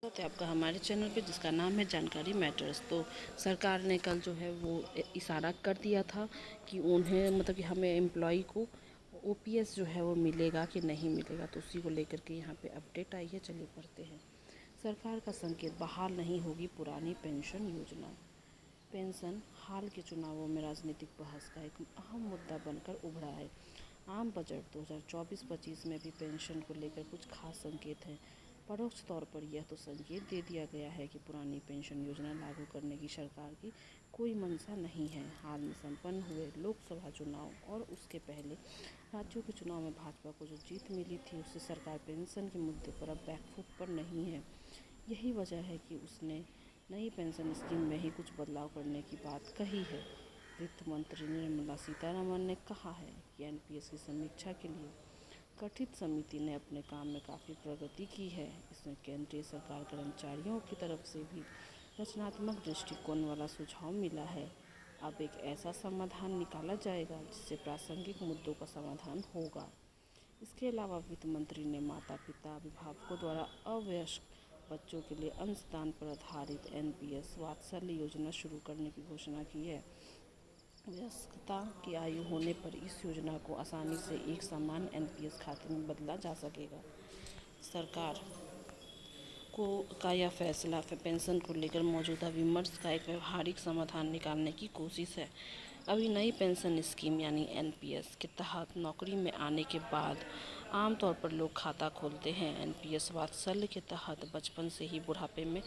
स्वागत है आपका हमारे चैनल पे जिसका नाम है जानकारी मैटर्स। तो सरकार ने कल जो है वो इशारा कर दिया था कि उन्हें मतलब कि हमें एम्प्लॉई को ओपीएस जो है वो मिलेगा कि नहीं मिलेगा, तो उसी को लेकर के यहाँ पे अपडेट आई है। चलिए पढ़ते हैं। सरकार का संकेत, बहाल नहीं होगी पुरानी पेंशन योजना। पेंशन हाल के चुनावों में राजनीतिक बहस का एक अहम मुद्दा बनकर उभरा है। आम बजट 2024-25 में भी पेंशन को लेकर कुछ खास संकेत हैं। परोक्ष तौर पर यह तो संकेत दे दिया गया है कि पुरानी पेंशन योजना लागू करने की सरकार की कोई मंशा नहीं है। हाल में संपन्न हुए लोकसभा चुनाव और उसके पहले राज्यों के चुनाव में भाजपा को जो जीत मिली थी, उससे सरकार पेंशन के मुद्दे पर अब बैकफुट पर नहीं है। यही वजह है कि उसने नई पेंशन स्कीम में ही कुछ बदलाव करने की बात कही है। वित्त मंत्री निर्मला सीतारमण ने कहा है कि एनपीएस की समीक्षा के लिए गठित समिति ने अपने काम में काफ़ी प्रगति की है। इसमें केंद्रीय सरकार कर्मचारियों की तरफ से भी रचनात्मक दृष्टिकोण वाला सुझाव मिला है। अब एक ऐसा समाधान निकाला जाएगा जिससे प्रासंगिक मुद्दों का समाधान होगा। इसके अलावा वित्त मंत्री ने माता पिता अभिभावकों द्वारा अवयस्क बच्चों के लिए अंशदान पर आधारित एनपीएस वात्सल्य योजना शुरू करने की घोषणा की है। वयस्कता की आयु होने पर इस योजना को आसानी से एक समान एनपीएस खाते में बदला जा सकेगा। सरकार का यह फैसला पेंशन को लेकर मौजूदा विमर्श का एक व्यवहारिक समाधान निकालने की कोशिश है। अभी नई पेंशन स्कीम यानी एनपीएस के तहत नौकरी में आने के बाद आमतौर पर लोग खाता खोलते हैं। एनपीएस वात्सल्य के तहत बचपन से ही बुढ़ापे में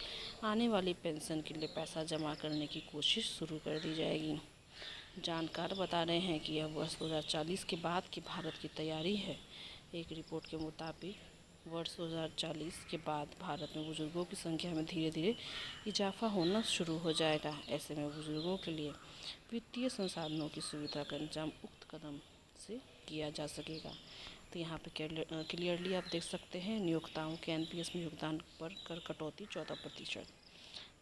आने वाली पेंशन के लिए पैसा जमा करने की कोशिश शुरू कर दी जाएगी। जानकार बता रहे हैं कि यह वर्ष 2040 के बाद की भारत की तैयारी है। एक रिपोर्ट के मुताबिक वर्ष 2040 के बाद भारत में बुजुर्गों की संख्या में धीरे धीरे इजाफा होना शुरू हो जाएगा। ऐसे में बुजुर्गों के लिए वित्तीय संसाधनों की सुविधा का इंतजाम उक्त कदम से किया जा सकेगा। तो यहाँ पे क्लियरली आप देख सकते हैं, नियोक्ताओं के एनपीएस में योगदान पर कर कटौती 14%।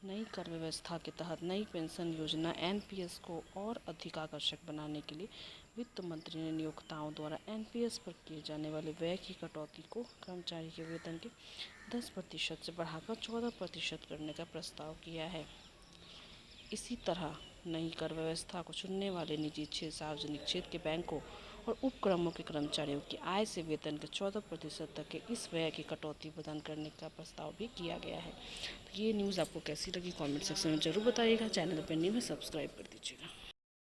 नई कर व्यवस्था के तहत नई पेंशन योजना एनपीएस को और अधिक आकर्षक बनाने के लिए वित्त मंत्री ने नियोक्ताओं द्वारा एनपीएस पर किए जाने वाले व्यय की कटौती को कर्मचारी के वेतन के 10% से बढ़ाकर 14% करने का प्रस्ताव किया है। इसी तरह नई कर व्यवस्था को चुनने वाले निजी क्षेत्र, सार्वजनिक क्षेत्र के बैंकों और उपक्रमों के कर्मचारियों की आय से वेतन के 14% तक के इस व्यय की कटौती प्रदान करने का प्रस्ताव भी किया गया है। तो ये न्यूज़ आपको कैसी लगी कमेंट सेक्शन में ज़रूर बताइएगा। चैनल पर न्यू है, सब्सक्राइब कर दीजिएगा।